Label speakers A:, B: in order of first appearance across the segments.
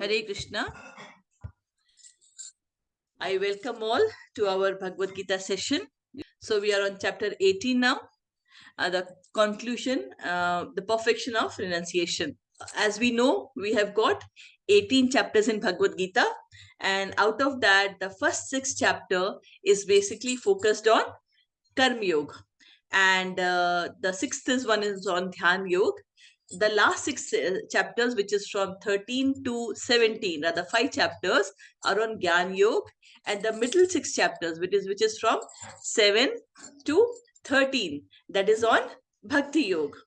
A: Hare Krishna. I welcome all to our Bhagavad Gita session. So we are on chapter 18 now. The conclusion, the perfection of renunciation. As we know, we have got 18 chapters in Bhagavad Gita, and out of that, the first 6 chapter is basically focused on Karma Yoga, and the sixth one is on Dhyan Yoga. The last 6 chapters, which is from 13 to 17, rather 5 chapters, are on Gyan Yoga, and the middle 6 chapters, which is from 7 to 13, that is on Bhakti Yoga.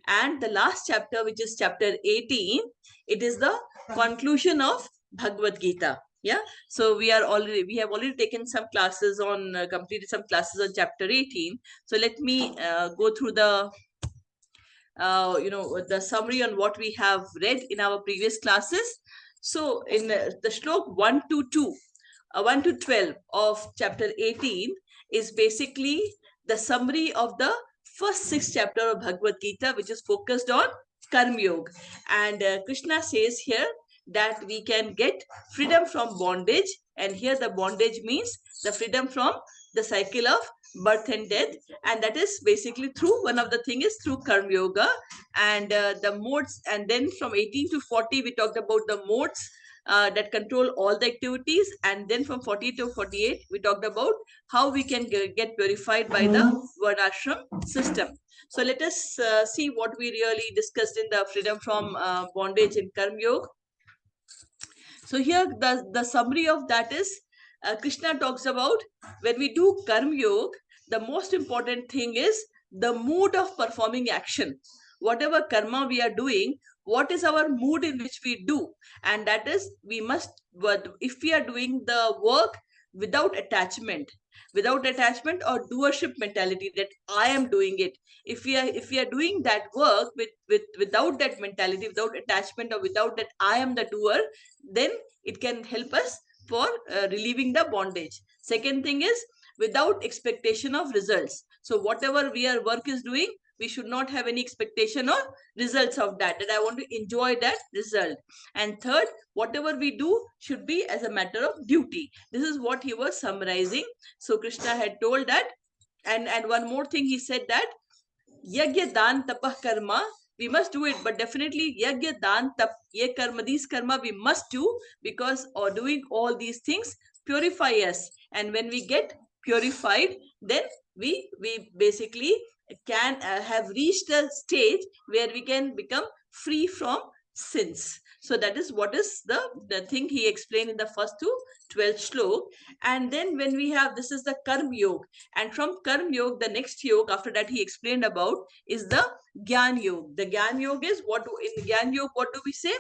A: And the last chapter, which is chapter 18, it is the conclusion of Bhagavad Gita. Yeah, so we have already taken some classes on completed some classes on chapter 18. So let me go through the the summary on what we have read in our previous classes. So in the shlok 1 to 2, 1 to 12 of chapter 18 is basically the summary of the first 6 chapter of Bhagavad Gita, which is focused on Karma Yoga. And Krishna says here that we can get freedom from bondage, and here the bondage means the freedom from the cycle of birth and death, and that is basically through one of the thing is through Karma Yoga and the modes. And then from 18 to 40 we talked about the modes that control all the activities, and then from 40 to 48 we talked about how we can get purified by the Varnashram system. So let us see what we really discussed in the freedom from bondage in Karma Yoga. So here the summary of that is Krishna talks about when we do Karma Yoga, the most important thing is the mood of performing action. Whatever karma we are doing, what is our mood in which we do? And that is, we must, if we are doing the work without attachment or doership mentality that I am doing it. If we are doing that work without that mentality, without attachment, or without that I am the doer, then it can help us for relieving the bondage. Second thing is without expectation of results. So whatever work is doing, we should not have any expectation or results of that I want to enjoy that result. And third, whatever we do should be as a matter of duty. This is what he was summarizing. So Krishna had told that, and one more thing he said, that yagya dan tapah karma, we must do it, but definitely yagya dan tap, ye karma, these karma we must do, because or doing all these things purify us, and when we get purified, then we basically can have reached a stage where we can become free from sins. So that is what is the thing he explained in the first to 12th shlok. And then when we have, this is the Karma Yoga, and from Karma Yoga, the next yoga after that he explained about is the Gyan Yoga. The Gyan Yoga is what in Gyan Yoga, what do we say?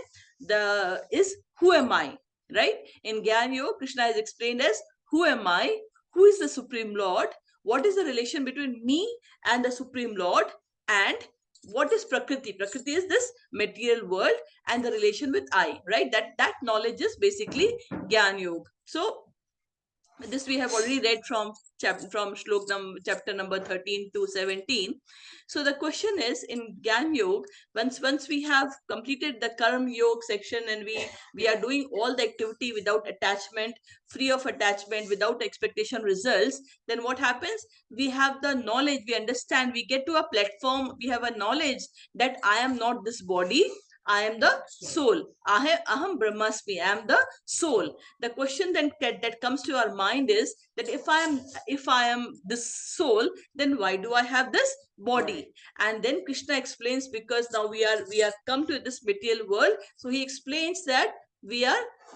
A: Is who am I, right? In Gyan Yoga, Krishna has explained as who am I, who is the Supreme Lord, what is the relation between me and the Supreme Lord, and what is Prakriti? Prakriti is this material world, and the relation with I, right? That knowledge is basically Gyan Yoga. So this we have already read from chapter number 13 to 17. So the question is, in Gyan Yoga, once we have completed the Karma Yoga section, and we are doing all the activity without attachment, free of attachment, without expectation results, then what happens? We have the knowledge, we understand, we get to a platform, we have a knowledge that I am not this body, I am the soul. Aham Brahmasmi, I am the soul. The question then that comes to our mind is that if I am this soul, then why do I have this body? And then Krishna explains, because now we are come to this material world. So he explains that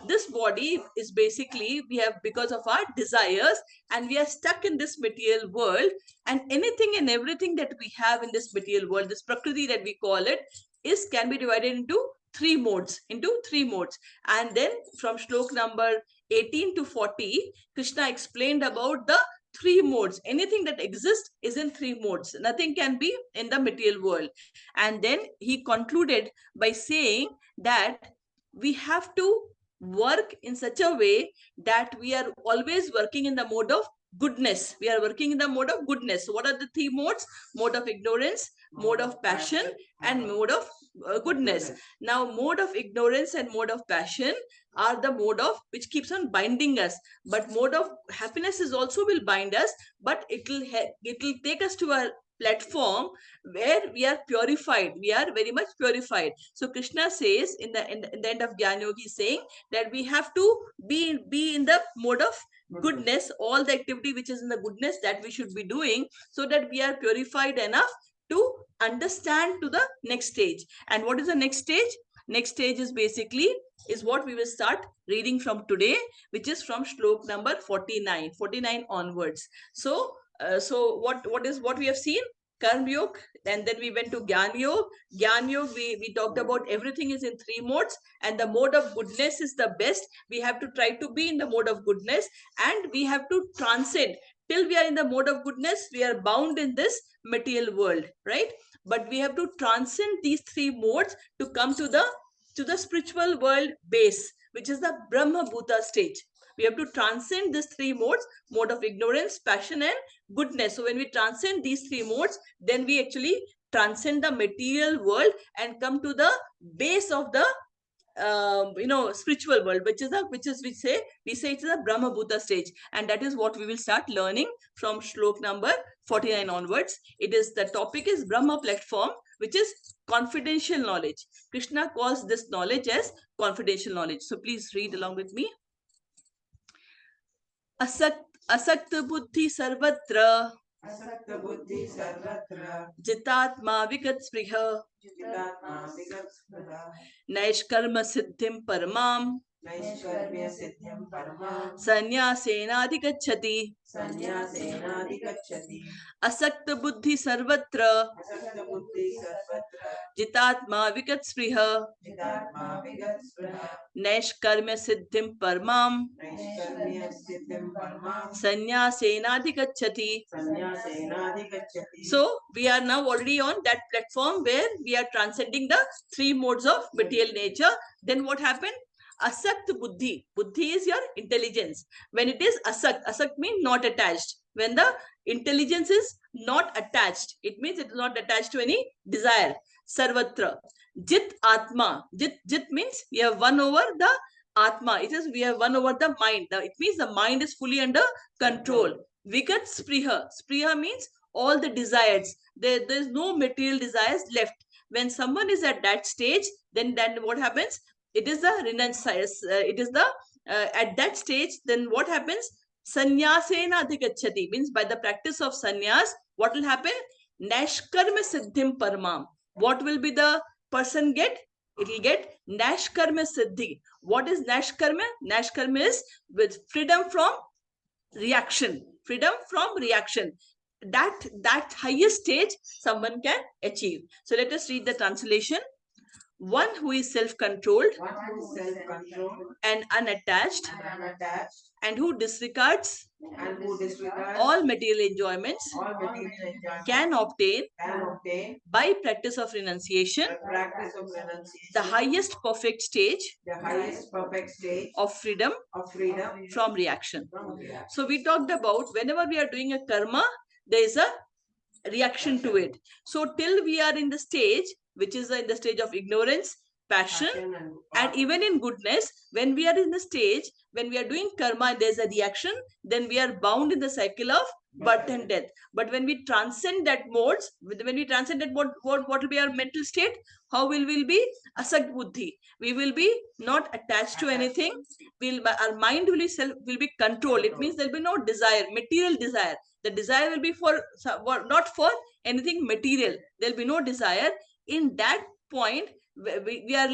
A: this body is basically we have because of our desires, and we are stuck in this material world, and anything and everything that we have in this material world, this prakriti that we call it, can be divided into three modes. And then from shlok number 18 to 40, Krishna explained about the three modes. Anything that exists is in three modes. Nothing can be in the material world. And then he concluded by saying that we have to work in such a way that we are always working in the mode of goodness. We are working in the mode of goodness. So what are the three modes? Mode of ignorance, mode of passion, and mode of goodness. Now, mode of ignorance and mode of passion are the mode of which keeps on binding us. But mode of happiness is also will bind us, but it will take us to a platform where we are purified. We are very much purified. So Krishna says in the end of Gyan Yogi, saying that we have to be in the mode of goodness. All the activity which is in the goodness that we should be doing, so that we are purified enough to understand to the next stage. And what is the next stage? Next stage is basically is what we will start reading from today, which is from shlok number 49 onwards. So what we have seen? Karma Yoga, and then we went to Gyan Yoga. Gyan Yoga, we talked about everything is in three modes, and the mode of goodness is the best. We have to try to be in the mode of goodness, and we have to transcend. Till we are in the mode of goodness, we are bound in this material world, right? But we have to transcend these three modes to come to the spiritual world base, which is the Brahma Bhuta stage. We have to transcend these three modes: mode of ignorance, passion, and goodness. So when we transcend these three modes, then we actually transcend the material world and come to the base of the spiritual world, which we say it's a Brahma Bhuta stage. And that is what we will start learning from shlok number 49 onwards. The topic is Brahma platform, which is confidential knowledge. Krishna calls this knowledge as confidential knowledge. So please read along with me. असक्त बुद्धि सर्वत्र जितात्मा विगत स्पृह नैष्कर्म सिद्धिं परमाम संन्यासेनाधिगच्छति असक्त बुद्धि सर्वत्र जितात्मा विगत स्पृह नैष्कर्म्य सिद्धिं परमाम संन्यासेनाधिगच्छति. So we are now already on that platform where we are transcending the three modes of material nature. Then what happened? Asakt buddhi. Buddhi is your intelligence. When it is asakt means not attached. When the intelligence is not attached, it means it is not attached to any desire. Sarvatra. Jit atma. Jit means you have won over the atma. It is we have won over the mind. It means the mind is fully under control. Vigat spriha. Spriha means all the desires. There is no material desires left. When someone is at that stage, then what happens? It is the renunciation. It is the at that stage. Then what happens? Sannyasena adhigacchati means by the practice of sannyas, what will happen? Nashkarma siddhim paramam. What will be the person get? It will get Nashkarma siddhi. What is Nashkarma? Nashkarma is with freedom from reaction. Freedom from reaction. That highest stage someone can achieve. So let us read the translation. One who is self-controlled and unattached and who disregards all material enjoyments can obtain by practice of renunciation the highest perfect stage of freedom from reaction. So we talked about whenever we are doing a karma, there is a reaction to it. So till we are in the stage which is in the stage of ignorance, passion, and even in goodness, when we are in the stage when we are doing karma and there's a reaction, then we are bound in the cycle of birth and death. But when we transcend that modes, what will be our mental state? How will we be? Asakt buddhi. We will be not attached to anything. Our mind will be controlled. It means there will be no desire, material desire. The desire will be not for anything material. There will be no desire. In that point, we are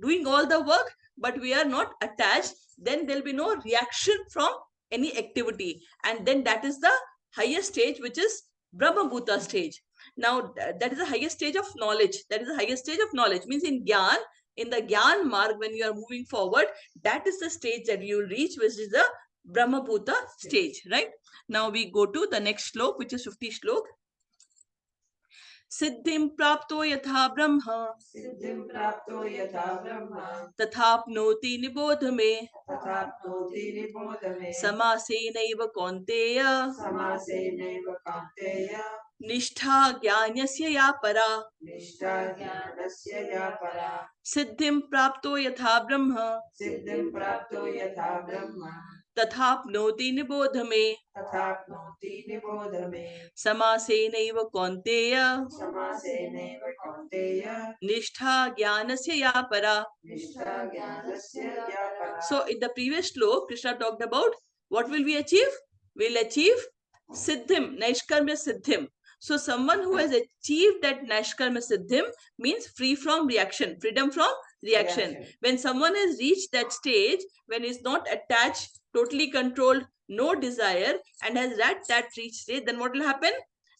A: doing all the work, but we are not attached. Then there will be no reaction from any activity. And then that is the highest stage, which is Brahma Bhuta stage. Now, that is the highest stage of knowledge. That is the highest stage of knowledge. Means in the Gyan Marg, when you are moving forward, that is the stage that you will reach, which is the Brahma Bhuta stage, right? Now we go to the next shlok, which is 50 shlok. सिद्धिं प्राप्तो यथा ब्रह्म तथाप्नोति निबोध मे समासेनैव कौन्तेय Nishtha Jnanasya ya para.
B: Nishtha Jnanasya ya para.
A: Siddhim prapto yatha Brahma.
B: Siddhim prapto yatha Brahma.
A: Tathapnoti nibodha me.
B: Tathapnoti nibodha me.
A: Samasenaiva Kaunteya.
B: Samasenaiva Kaunteya.
A: Nishtha Jnanasya ya para.
B: Nishtha Jnanasya ya para.
A: So in the previous sloka, Krishna talked about what will we achieve? We'll achieve Siddhim, Naishkarmya Siddhim. So someone who has achieved that Naishkarmya Siddhim means free from reaction, freedom from reaction. When someone has reached that stage, when he's not attached, totally controlled, no desire, and has at that reached stage, then what will happen?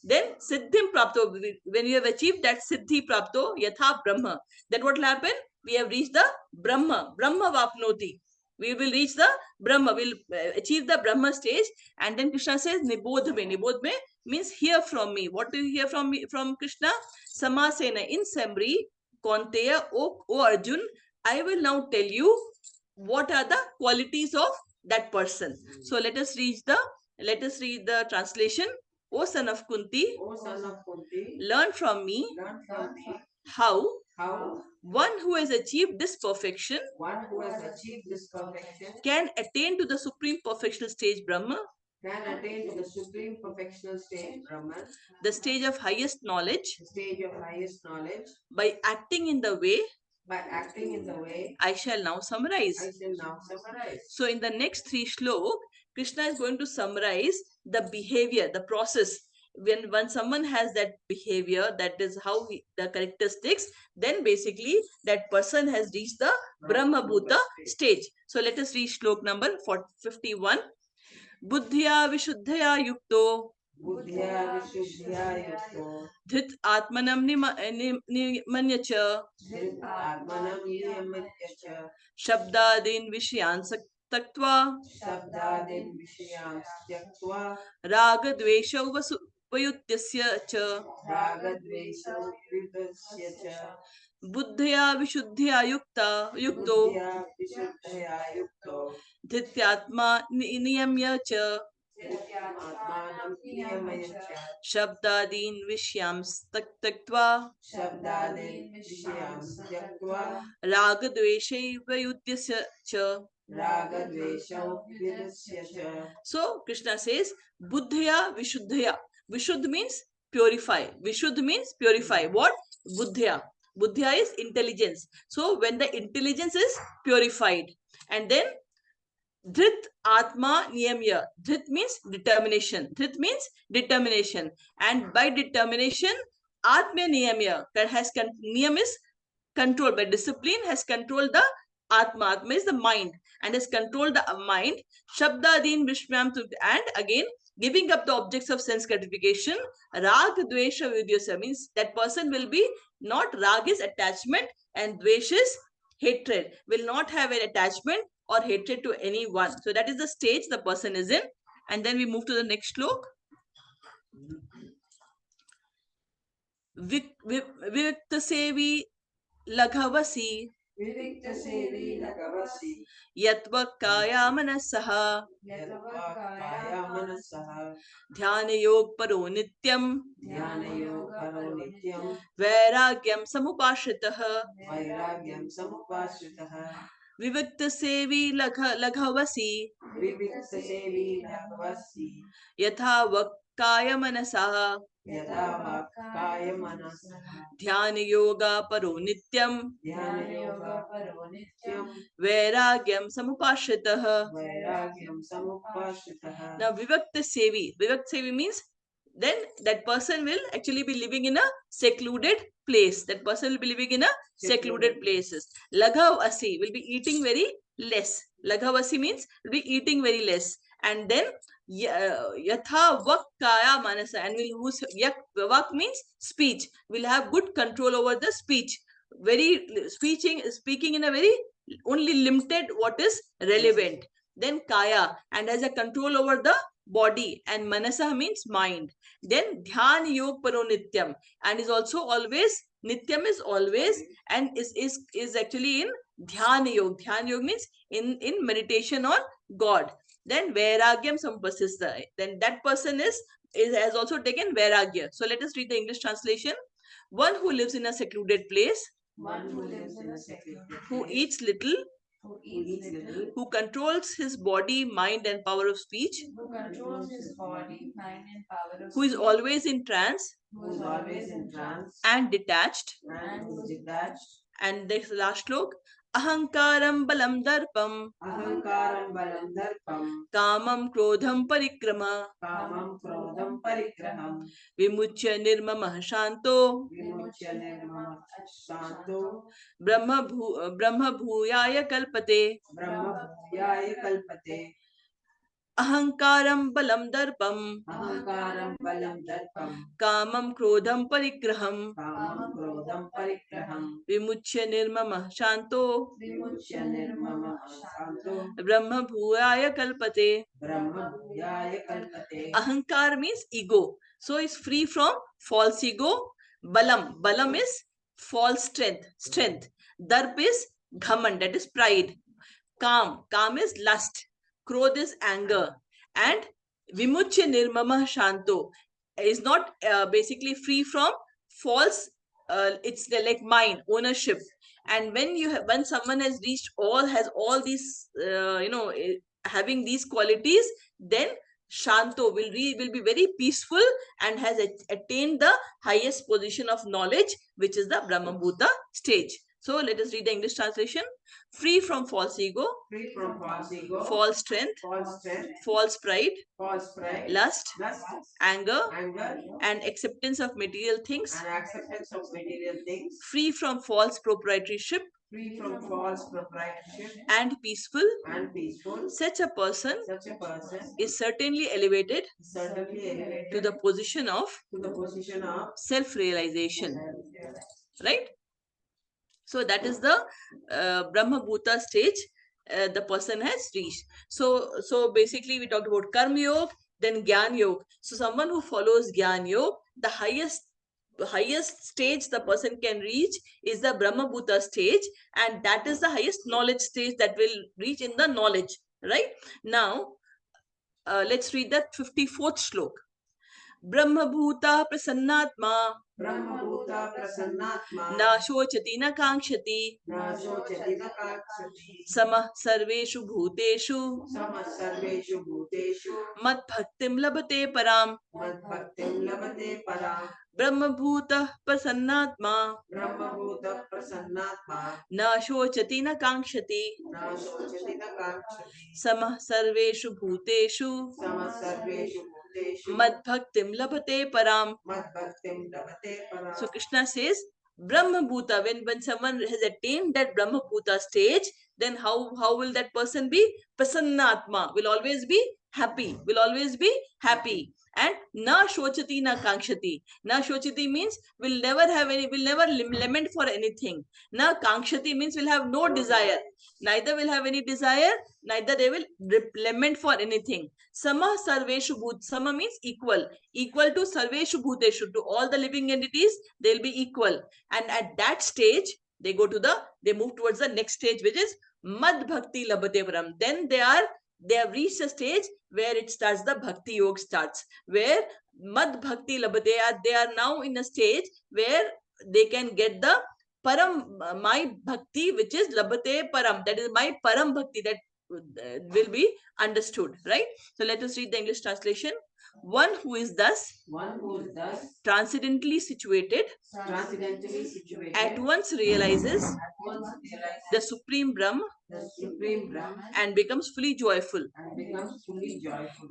A: Then Siddhim Prapto, when you have achieved that Siddhi Prapto, Yatha Brahma, then what will happen? We have reached the Brahma, Brahma Vapnoti. We will reach the Brahma, we'll achieve the Brahma stage. And then Krishna says, Nibodh me means hear from me. What do you hear from me, from Krishna? Samasena, in summary, Kaunteya, O Arjun, I will now tell you what are the qualities of that person. So let us read the translation. O son of Kunti, learn from me how one who has achieved this perfection can attain to the supreme perfectional stage Brahma, the stage of highest knowledge, by acting in the way I shall now summarize. So in the next 3 shlokas, Krishna is going to summarize the behavior, the process. When someone has that behavior, that is how the characteristics, then basically that person has reached the Brahma Bhuta stage. So let us read shlok number 51. Buddhya Vishuddhya Yukto Dhit Atmanam Nimanya Cha Shabdadin Vishyan Taktva Raga Dvesha Vayutyasya Cha Buddhya Vishuddhya Yukto Dhityatma Niyamya Cha Shabdadin Vishyam Taktva Raga Dvesha Vayutyasya Cha. So Krishna says, Buddhya Vishuddhya. Vishuddh means purify. Vishuddh means purify. What? Buddhya. Buddhya is intelligence. So when the intelligence is purified, and then Dhrit Atma Niyamya. Dhrit means determination. Dhrit means determination. And by determination, Atma Niyamya, that has Niyam is control. By discipline has controlled the Atma. Atma is the mind and has controlled the mind. Shabdadin Vishmam, and again giving up the objects of sense gratification. Rag Dvesha Vidyasa means that person will be not, Rag is attachment and Dvesh is hatred. Will not have an attachment or hatred to anyone. So that is the stage the person is in. And then we move to the next slok. Vikta Sevi Laghavasi Yatva Kaya Manasaha Dhyana Yog Paro Nityam Vairagyam Samupashitaha Vivikta Sevi Laghavasi Yatha Vakaya Manasaha Dhyana Yoga Paro Nityam Vairagyam Samupashitaha. Now Vivakta Sevi means then that person will actually be living in a secluded place. That person will be living in a secluded places. Laghavasi will be eating very less. Laghavasi means will be eating very less. And then Yatha Vak Kaya Manasa, and will Vak means speech. Will have good control over the speech. Very speaking in a very only limited what is relevant. Then Kaya, and has a control over the body, and Manasa means mind. Then Dhyan Yog Paro Nityam, and is also always, Nityam is always, and is actually in Dhyan Yog. Dhyan Yog means in meditation on God. Then Vairagyam Sampasista, then that person is It has also taken Vairagya. So let us read the English translation. One who lives in a secluded place,
B: One who lives in a secluded
A: who
B: place,
A: eats little,
B: who eats little,
A: who controls his body, mind, and power of speech,
B: who controls his body, mind, and power of
A: who is
B: speech,
A: always in trance
B: who is always in trance,
A: and detached.
B: and who is detached.
A: And this last slok, Ahankaram balam darpam,
B: Ahankaram balam darpam,
A: kamam krodham parikrama,
B: kamam krodham parigraham,
A: vimuchya nirmamah shanto,
B: vimuchya nirmama shanto,
A: brahma bhuyaya kalpate.
B: brahma bhuyaya kalpate.
A: Ahankaram balam darpam,
B: Ahankaram balam darpam,
A: kamam krodham parigraham,
B: kamam krodham parigraham,
A: vimuchya nirmamah shanto,
B: vimuchya nirmama shanto,
A: brahma bhuyaya kalpate.
B: brahma bhuyaya kalpate.
A: Ahankar means ego. So it's free from false ego. Balam is false strength. Darp is ghaman, that is pride. Kam is lust. Krodh is anger. And vimuchya nirmama shanto is not basically free from false. It's like mine, ownership. And when someone has reached has all these having these qualities, then Shanto will be very peaceful and has attained the highest position of knowledge, which is the Brahmabhuta stage. So let us read the English translation. Free from false ego,
B: Free from false ego,
A: false strength, false pride, lust, anger, and acceptance of material things,
B: and acceptance of material things,
A: free from false proprietorship,
B: free from false proprietorship,
A: and peaceful.
B: such a person
A: Is certainly elevated
B: certainly elevated
A: to the position of self-realization. Right? So that is the Brahma Bhuta stage the person has reached. So basically we talked about Karma Yoga, then Gyan Yoga. So someone who follows Gyan Yoga, the highest stage the person can reach is the Brahma Bhuta stage, and that is the highest knowledge stage that will reach in the knowledge. Right? Now, let's read that 54th slok. Brahmabhuta prasannatma, na shochati na kankshati, samah sarveshu bhuteshu, mat bhaktim labhate param. Brahmabhuta prasannatma, na shochati na kankshati, samah sarveshu bhuteshu, mad bhaktim labhate param. So Krishna says Brahma Bhuta, when someone has attained that Brahma Bhuta stage, then how will that person be? Prasannatma, will always be happy, and na shochati na kankshati. Na shochati means will never lament for anything. Na kankshati means will have no desire. Neither will have any desire, neither they will lament for anything. Sama sarveshu bhut. Sama means equal to sarveshu bhuteshu, to all the living entities, they'll be equal. And at that stage, they move towards the next stage, which is Mad Bhakti Labhate Param. Then they have reached a stage where it starts, the Bhakti Yoga starts, where Mad Bhakti Labhate, they are now in a stage where they can get the Param, my Bhakti, which is Labhate Param. That is my Param Bhakti, that will be understood, right? So let us read the English translation. One who is thus transcendently situated, at once realizes the Supreme Brahma and becomes fully joyful.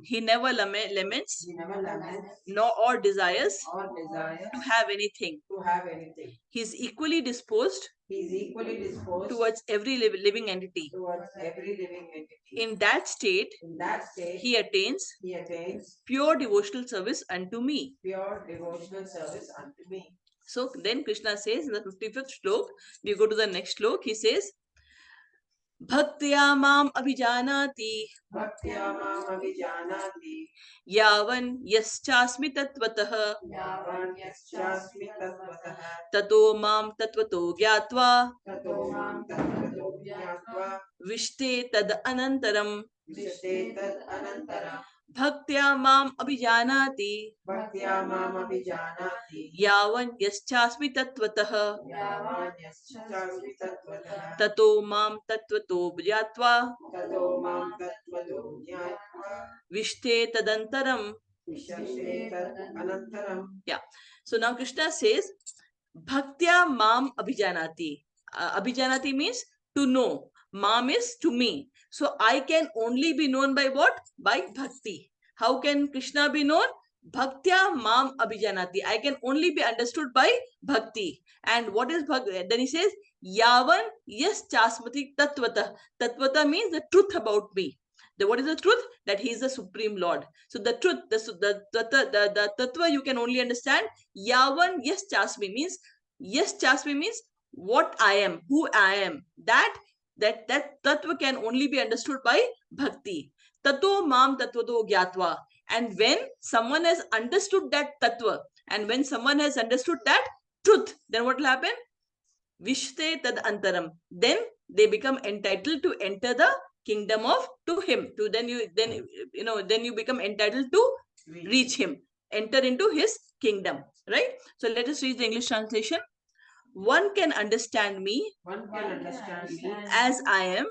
A: He never laments nor or desires to have anything. He is equally disposed towards every living entity. In that state, he attains pure devotional service unto me. So then Krishna says in the 55th slok, we go to the next slok, he says, Bhaktya mam abhijanati yavan yaschasmi tatvatah tato mam tatvato gyatva vishte tad anantaram Bhaktya mam abhijanati
B: Bhaktya mam abhijanati
A: yavan yaschasmi tatvatah
B: yavan yaschasmi tatvatah
A: tato mam tatvato jnatva
B: tato mam tattvato jnatva
A: vishte tadantaram.
B: vishate tat anantaram.
A: Yeah. So now Krishna says, Bhaktya mam abhijanati. Abhijanati means to know. Mam is to me. So I can only be known by what? By bhakti. How can Krishna be known? Bhaktya mam abhijanati. I can only be understood by bhakti. And what is bhakti? Then he says, Yavan yes chasmati tatvata. Tatvata means the truth about me. What is the truth? That he is the supreme Lord. So the truth, the tattva you can only understand. Yavan yes chasmi means, yes chasmi means what I am, who I am. That tattva can only be understood by bhakti. Tato mam tattvato gyatva. And when someone has understood that tattva, and when someone has understood that truth, then what will happen? Vishte tad antaram. Then they become entitled to enter the kingdom of to him. To then you become entitled to reach him, enter into his kingdom. Right? So let us read the English translation. One can understand me
B: One can understand me
A: as I am,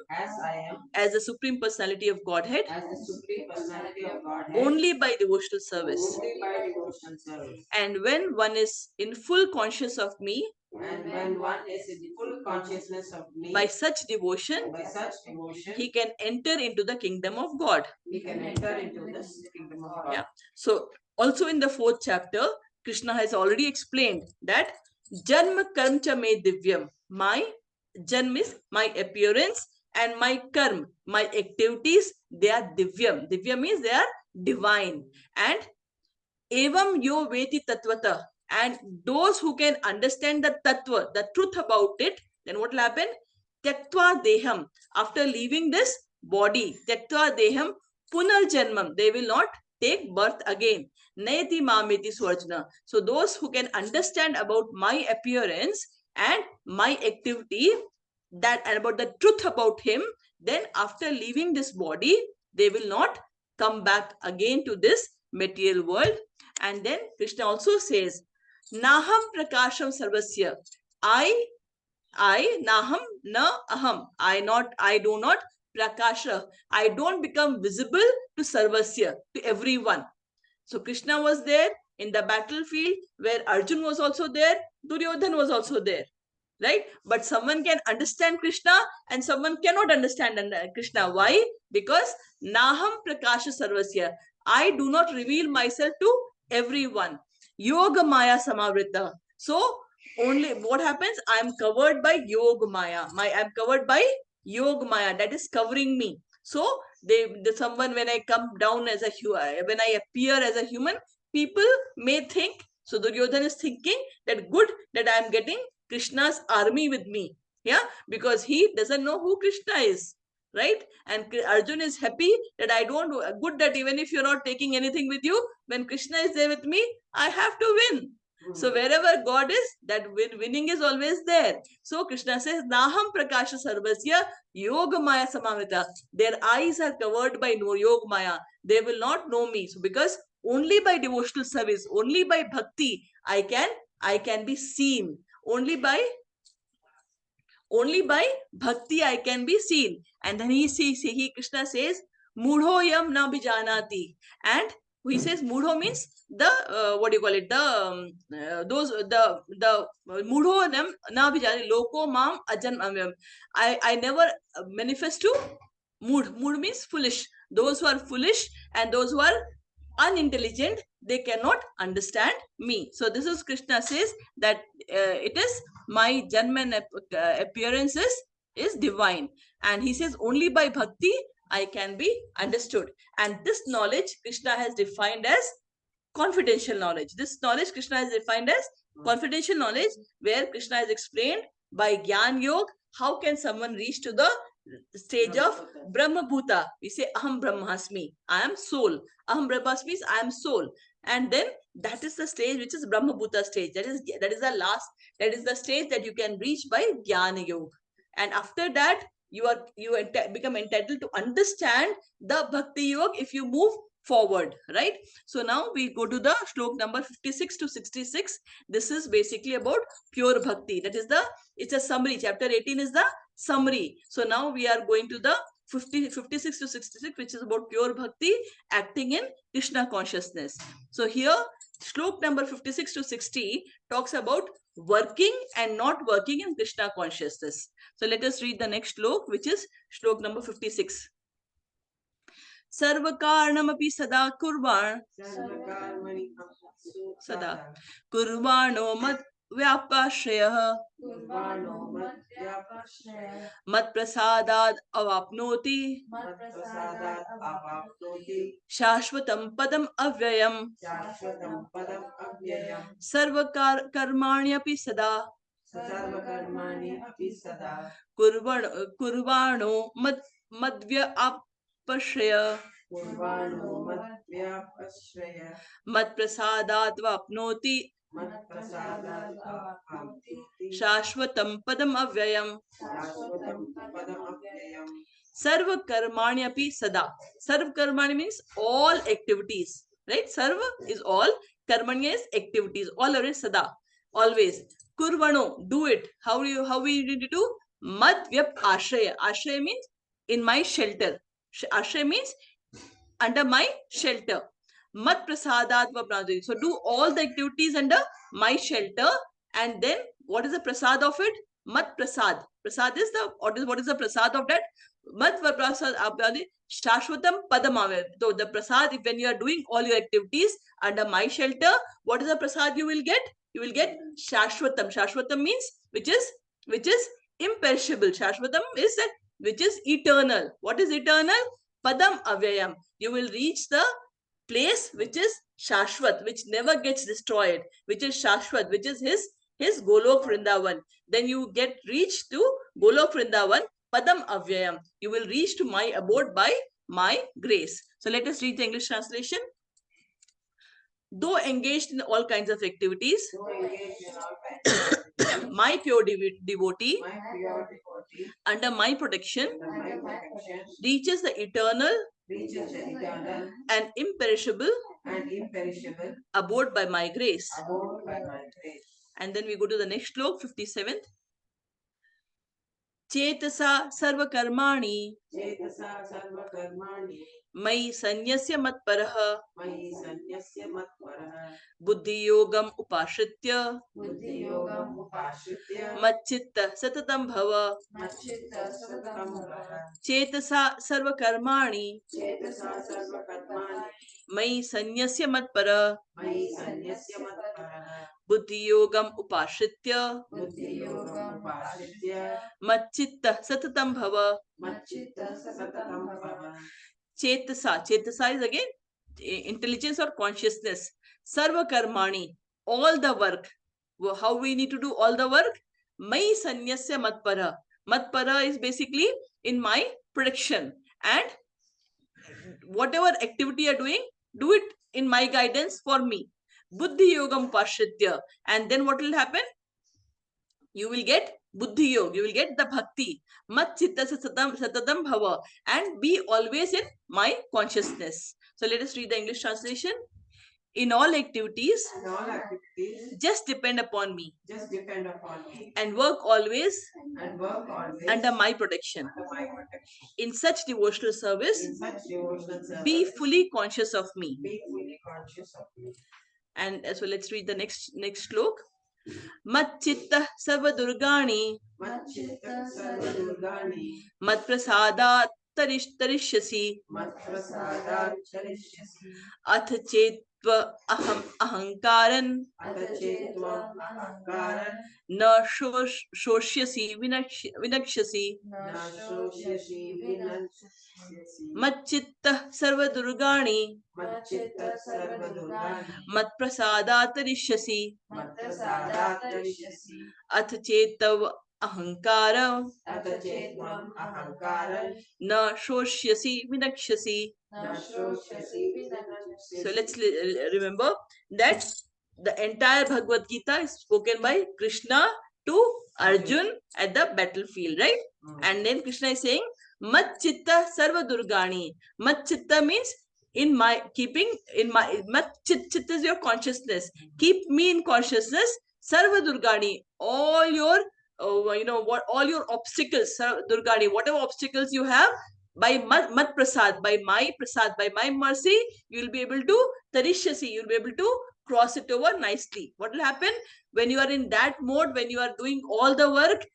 B: as
A: the Supreme Personality of Godhead,
B: the Supreme Personality of Godhead
A: only by devotional service.
B: only by devotional service.
A: And when one is in full conscious of me,
B: And when one is in full consciousness of me,
A: by such devotion, he can enter into the kingdom of God.
B: he can enter into the kingdom of God.
A: Yeah. So also in the 4th chapter, Krishna has already explained that Janma Karm Cha Me Divyam. My Janm is my appearance, and my Karm, my activities, they are Divyam. Divyam means they are divine. And Evam Yo Veti Tatvata. And those who can understand the Tattva, the truth about it, then what will happen? Tyaktva Deham. After leaving this body, Tyaktva Deham Punarjanmam. They will not take birth again. Nayati Mameti Swarjana. So those who can understand about my appearance and my activity, that and about the truth about him, then after leaving this body, they will not come back again to this material world. And then Krishna also says, Naham Prakasham Sarvasya. I, Naham, na aham. I do not Prakasha. I don't become visible to Sarvasya, to everyone. So Krishna was there in the battlefield where Arjun was also there, Duryodhan was also there. Right? But someone can understand Krishna and someone cannot understand Krishna. Why? Because Naham Prakasha Sarvasya. I do not reveal myself to everyone. Yoga Maya Samavrita. So only what happens? I am covered by Yoga Maya. I am covered by Yoga Maya. That is covering me. So someone, when I come down as a when I appear as a human, people may think. So Duryodhan is thinking that good that I am getting Krishna's army with me. Yeah, because he doesn't know who Krishna is. Right? And Arjun is happy that I don't, good that even if you're not taking anything with you, when Krishna is there with me, I have to win. So wherever God is, that winning is always there. So Krishna says, Naham Prakasha Sarvasya Yoga Maya Samamita. Their eyes are covered by no Yoga Maya. They will not know me. So because only by devotional service, only by bhakti, I can be seen. Only by bhakti I can be seen. And then Krishna says, Mudho yam na bijanati. And he says Mudho means the what do you call it? The Mudho yam na bijanati loko mam ajan. I never manifest to mood. Mood means foolish. Those who are foolish and those who are unintelligent, they cannot understand me. So this is Krishna says that it is my janma and appearance is divine. And he says only by bhakti I can be understood. And this knowledge Krishna has defined as confidential knowledge. This knowledge Krishna has defined as confidential knowledge, where Krishna has explained by Gyan Yoga how can someone reach to the stage of Brahma Bhuta. We say Aham Brahmasmi. I am soul. Aham Brahmasmi means I am soul. And then that is the stage which is Brahma Bhuta stage. That is the last. That is the stage that you can reach by Jnana Yoga. And after that, you become entitled to understand the Bhakti Yoga if you move forward, right? So now we go to the shlok number 56 to 66. This is basically about pure bhakti. That is it's a summary. Chapter 18 is the summary. So now we are going to the 56 to 66, which is about pure bhakti, acting in Krishna consciousness. So here, shlok number 56 to 60 talks about working and not working in Krishna consciousness. So let us read the next shlok, which is shlok number 56. सर्वकारणमपि सदा कुर्वाण सदा कुर्वाणो मत् व्यापाश्रयः मत्प्रसादात् अवाप्नोति शाश्वतं पदम् अव्ययम् सर्वकर्माण्यपि सदा कुर्वाणो मद्व्यापाश्रय मत्प्रसादात् वाप्नोति शाश्वतं पदम् अव्ययम् सर्व कर्माण्यपि सदा. Sarv karmani means all activities, right? Sarva is all, karmanya is activities, all of it, sada, always. Kurvano, do it. How we need to do? Mad vyap ashraya. Ashraya means in my shelter. Ashraya means under my shelter. Mat prasadat vapnati. So do all the activities under my shelter, and then what is the prasad of it? Mat prasad. Prasad is what is the prasad of that? Mat prasad apnati shashvatam padamave. So the prasad, if when you are doing all your activities under my shelter, what is the prasad you will get? You will get shashvatam. Shashvatam means which is imperishable. Shashvatam is that which is eternal. What is eternal? Padam avyayam. You will reach the place which is Shashwat, which never gets destroyed, which is Shashwat, which is his Golok Vrindavan. Then you get reached to Golok Vrindavan, Padam Avyayam. You will reach to my abode by my grace. So let us read the English translation. Though engaged in all kinds of activities, my pure devotee, under my protection, reaches the eternal and imperishable abode by my grace. And then we go to the next shlok, 57th. Chetasa sarva karmani Mai sanyasya matparaha buddhi yogam upashritya Macchitta satatam bhava Chetasa sarva karmani Mai sanyasya matpara buddhi yogam upashritya Macchitta satatam bhava. Chetasa. Chetasa is again intelligence or consciousness. Sarva karmani, all the work. How we need to do all the work? Mai sanyasya matpara. Matpara is basically in my protection. And whatever activity you are doing, do it in my guidance for me. Buddhi yogam pashritya. And then what will happen? You will get buddhi yoga, you will get the bhakti. Mat chitta satatam bhava, and be always in my consciousness. So let us read the English translation. In all activities, just depend upon me. And work always under my protection. In such devotional service, be fully conscious of me. And so let's read the next shlok. Macchitta sarva durgani mat prasadat tarishyasi ath chetva ahankaran na shoshyasi vinakshasi Macchitta sarva durgani mat prasadat tarishyasi ath chetav ahankara na shoshyasi vinakshasi. So let's remember that the entire Bhagavad Gita is spoken by Krishna to Arjun at the battlefield, right? And then Krishna is saying, Mat chitta sarva durgani. Mat chitta means in my keeping in my chit is your consciousness. Keep me in consciousness. Sarva Durgani, all your what all your obstacles, Durgani, whatever obstacles you have, by mat prasad, by my prasad, by my mercy, you will be able to tarishasi, you'll be able to cross it over nicely. What will happen when you are in that mode, when you are doing all the work,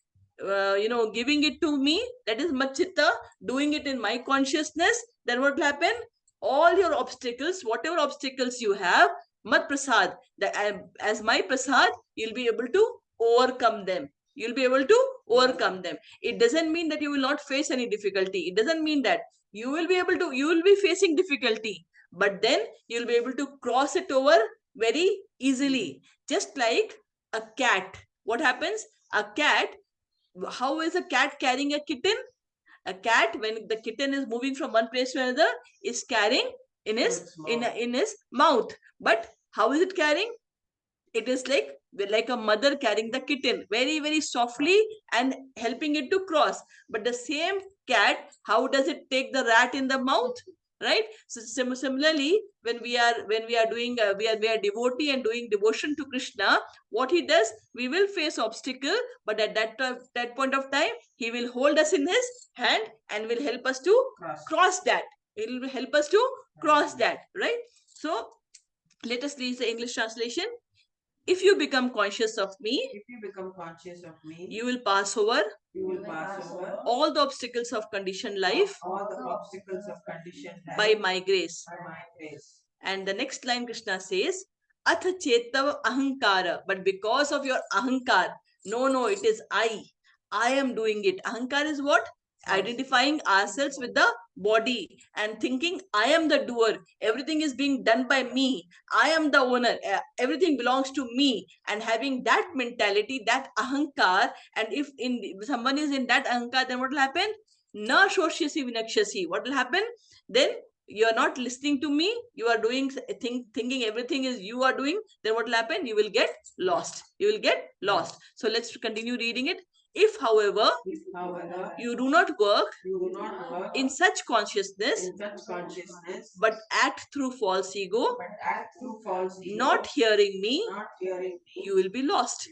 A: giving it to me, that is machitta, doing it in my consciousness, then what will happen? All your obstacles, whatever obstacles you have, mat prasad, as my prasad, you'll be able to overcome them. You'll be able to overcome them. It doesn't mean that you will not face any difficulty. It doesn't mean that you will be able to, you will be facing difficulty, but then you'll be able to cross it over very easily. Just like a cat. What happens? A cat, how is a cat carrying a kitten? A cat, when the kitten is moving from one place to another, is carrying in his mouth. But how is it carrying? It is like a mother carrying the kitten very, very softly and helping it to cross. But the same cat, how does it take the rat in the mouth? Right? So similarly, when we are doing we are devotee and doing devotion to Krishna, what he does, we will face obstacle, but at that point of time, he will hold us in his hand and will help us to cross that. It will help us to cross that, right? So let us read the English translation. If you become conscious of me, you will pass over all the obstacles of conditioned life by my grace. And the next line Krishna says, Atha chetav ahankara. But because of your ahankar, no, it is I am doing it. Ahankar is what? Identifying ourselves with the body and thinking I am the doer, everything is being done by me, I am the owner, everything belongs to me, and having that mentality, that ahankar. And if someone is in that ahankar, then what will happen? Na shoshyasi vinakshasi. What will happen then? You are not listening to me, you are doing thinking everything is you are doing, then what will happen? You will get lost. So let's continue reading it. If however you do not work in such consciousness, but act through false ego, not hearing me, you will be lost.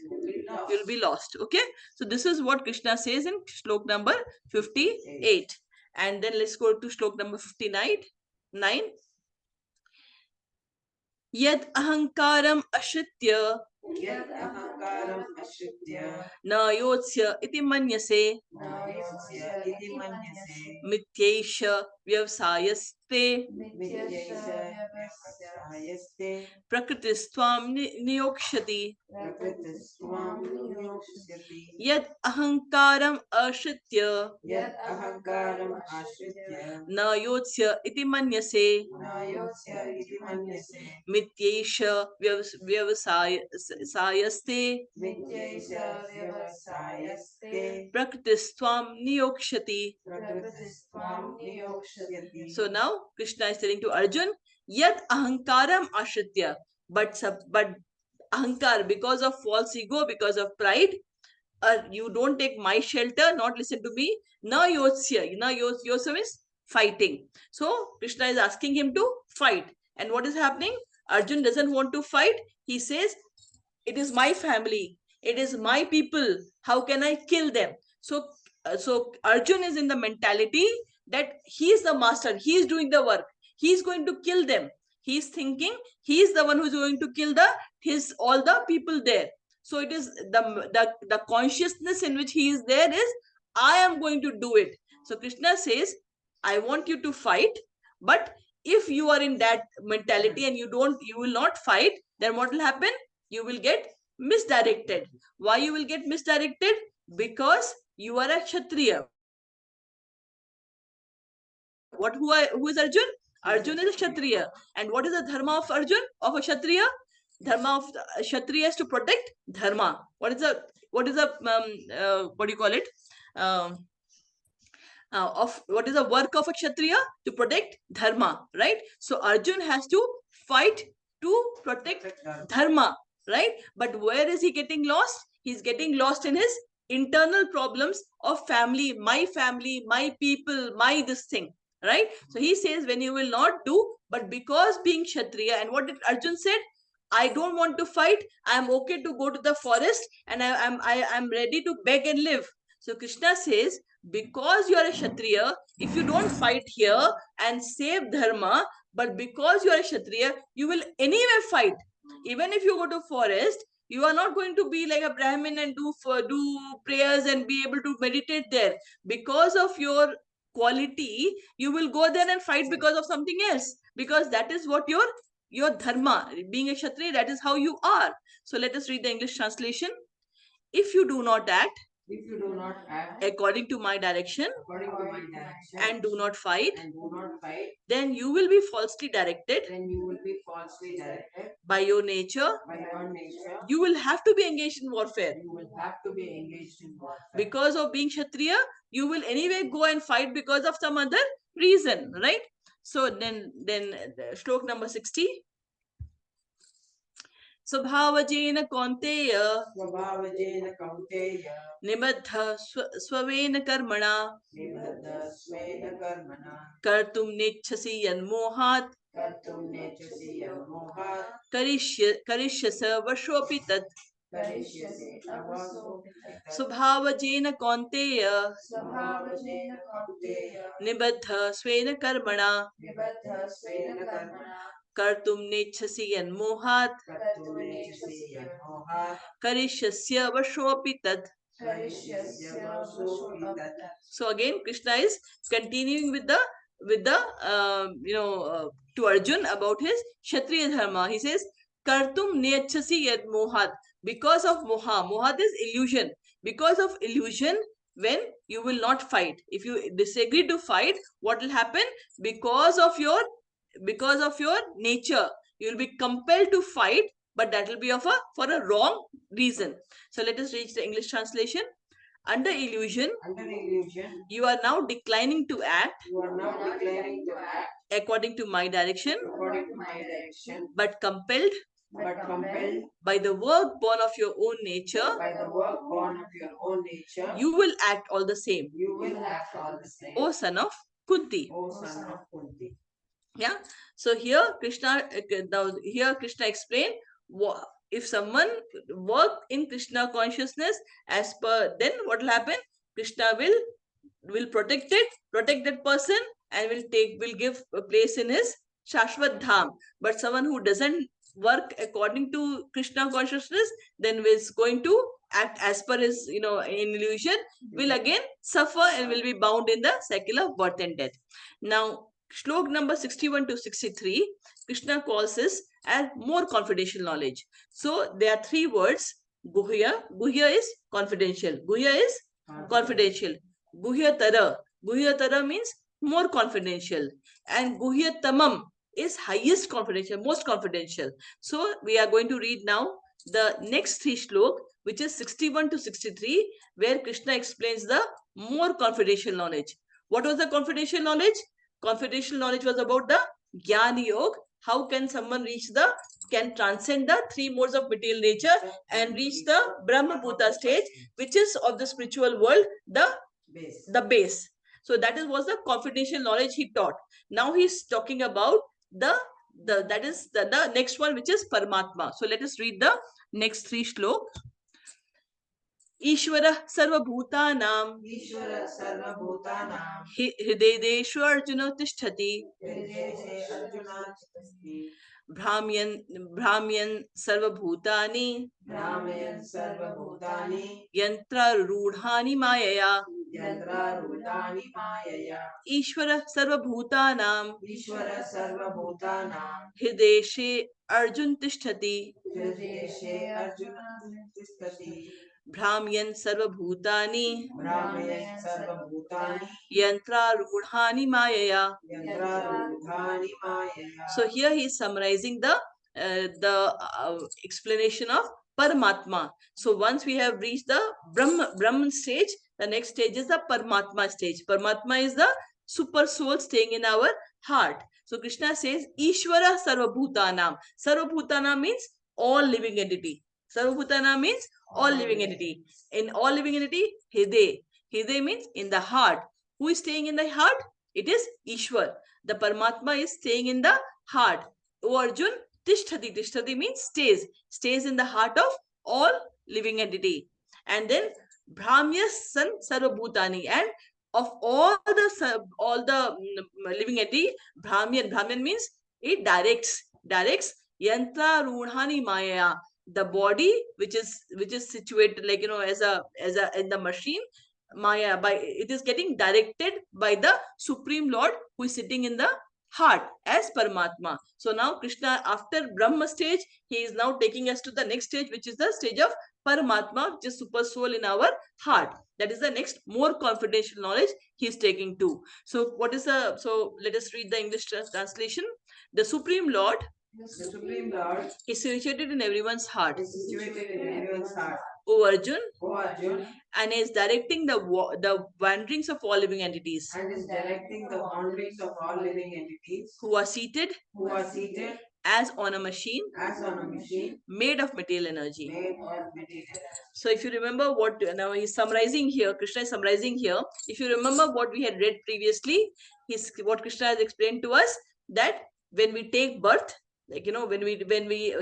A: You'll be lost. Okay, so this is what Krishna says in shlok number 58. And then let's go to shlok number 59. Yad ahankaram ashritya न योत्स्य इति मन्यसे मिथ्यैष व्यवसायस्ते प्रकृतिस्त्वां नियोक्ष्यति यद अहंकारम आश्रित्य न योत्स्य इति मन्यसे मिथ्यैष व्यवसायस्ते प्रकृतिस्त्वां नियोक्ष्यति. So now Krishna is telling to Arjun, yad ahankaram ashritya, but ahankar, because of false ego, because of pride, you don't take my shelter, not listen to me. Na yotsya, yotsya is fighting. So Krishna is asking him to fight. And what is happening? Arjun doesn't want to fight. He says, it is my family, it is my people, how can I kill them? So Arjun is in the mentality that he is the master, he is doing the work, he is going to kill them. He is thinking he is the one who is going to kill all the people there. So it is the consciousness in which he is there is, I am going to do it. So Krishna says, I want you to fight, but if you are in that mentality and you will not fight, then what will happen? You will get misdirected. Why you will get misdirected? Because you are a Kshatriya. Who is Arjun? Arjun is a Kshatriya. And what is the dharma of Arjun, of a Kshatriya? Dharma of the Kshatriya is to protect dharma. What do you call it? What is the work of a Kshatriya? To protect dharma, right? So Arjun has to fight to protect dharma, right? But where is he getting lost? He's getting lost in his internal problems of family, my people, my this thing, right? So he says when you will not do, but because being Kshatriya, and what did Arjun said? I don't want to fight. I am okay to go to the forest, and I'm ready to beg and live. So Krishna says, because you are a Kshatriya, if you don't fight here and save dharma, but because you are a Kshatriya, you will anyway fight. Even if you go to forest, you are not going to be like a Brahmin and do prayers and be able to meditate there. Because of your quality, you will go there and fight because of something else, because that is what your dharma, being a Kshatriya, that is how you are. So let us read the English translation. If you do not act
B: If you do not act
A: according to my direction
B: according to my direction
A: and do not fight,
B: and do not fight,
A: then you will be falsely directed
B: then you will be falsely directed
A: by your nature.
B: by your nature.
A: You will have to be engaged in warfare.
B: You will have to be engaged in warfare.
A: Because of being Kshatriya, you will anyway go and fight because of some other reason, right? So then shlok number 60. स्वभावजेन कौन्तेय
B: स्वभावजेन कौन्तेय
A: निबद्ध स्वेन कर्मणा
B: निबद्ध स्वेन कर्मणा
A: कर्तुं नेच्छसि यन्मोहात्
B: कर्तुं नेच्छसि यन्मोहात्
A: करिष्यस वशोऽपि तत्
B: करिष्यसि अवसोऽपि तत्।
A: स्वभावजेन कौन्तेय
B: स्वभावजेन कौन्तेय
A: निबद्ध स्वेन कर्मणा
B: निबद्ध स्वेन कर्मणा
A: कर्तुं नेच्छसि यन्मोहात्
B: कर्तुं नेच्छसि यन्मोहात्
A: करिष्यस्य वशोऽपि तत्.
B: करिष्यसि वशोऽपि तत्।
A: So again, Krishna is continuing with the to Arjun about his Kshatriya dharma. He says, Kartum nechasi yad mohat. Because of moha. Mohat is illusion. Because of illusion, when you will not fight. If you disagree to fight, what will happen? Because of your nature, you will be compelled to fight, but that will be for a wrong reason. So let us read the English translation. Under illusion, you are now declining to act according to my direction, but compelled by the work born of your own nature, you will act all the same. O son of Kunti. Yeah. So here Krishna explained, if someone work in Krishna consciousness as per, then what will happen? Krishna will protect that person, and will give a place in his Shashvat Dham. But someone who doesn't work according to Krishna consciousness, then is going to act as per his, in illusion, will again suffer and will be bound in the cycle of birth and death. Now, Shlok number 61 to 63, Krishna calls this as more confidential knowledge. So there are three words. Guhya. Guhya is confidential. Guhya is confidential. Guhya Tara. Guhya Tara means more confidential. And Guhya Tamam is highest confidential, most confidential. So we are going to read now the next three shlok, which is 61 to 63, where Krishna explains the more confidential knowledge. What was the confidential knowledge? Confidential knowledge was about the Jnana Yoga. How can someone can transcend the three modes of material nature and reach the Brahma Bhuta stage, which is of the spiritual world, the base. So that was the confidential knowledge he taught. Now he's talking about the next one, which is Paramatma. So let us read the next three shlok. ईश्वरः सर्वभूतानां हृदयेषु अर्जुन तिष्ठति भ्राम्यन् सर्वभूतानि यन्त्रारूढानि मायया ईश्वरः सर्वभूतानां हृदयेषु अर्जुन तिष्ठति भ्राम्यन् सर्वभूतानि यन्त्रारूढानि मायया. So here he is summarizing the explanation of Paramatma. So once we have reached the Brahman stage, the next stage is the Paramatma stage. Paramatma is the super soul staying in our heart. So Krishna says, Ishvara Sarvabhutanam. Sarvabhutanam means all living entity. Sarvabhutana means all living entity. In all living entity, Hriday. Hriday means in the heart. Who is staying in the heart? It is Ishwar. The Paramatma is staying in the heart. O Arjun, Tishtati. Tishtati means stays in the heart of all living entity. And then Brahmya San Sarvabhutani, and of all the living entity, Brahman means it directs yantra runhani maya, the body which is situated, like, as a in the machine, maya, by it is getting directed by the Supreme Lord who is sitting in the heart as Paramatma. So now Krishna, after Brahma stage, he is now taking us to the next stage, which is the stage of Paramatma, which is super soul in our heart. That is the next more confidential knowledge he is taking to. So let us read the English translation. The Supreme Lord
B: The Supreme Lord
A: is situated in everyone's heart,
B: is situated in everyone's heart.
A: O Arjun,
B: O Arjun,
A: and is directing the wanderings of all living entities
B: and is directing the wanderings of all living entities
A: who are seated
B: who are seated
A: as on a machine
B: as on a machine
A: made of material energy.
B: made of material.
A: So if you remember what now he's summarizing here, Krishna is summarizing here. If you remember what we had read previously, what Krishna has explained to us, that when we take birth, like, when we when we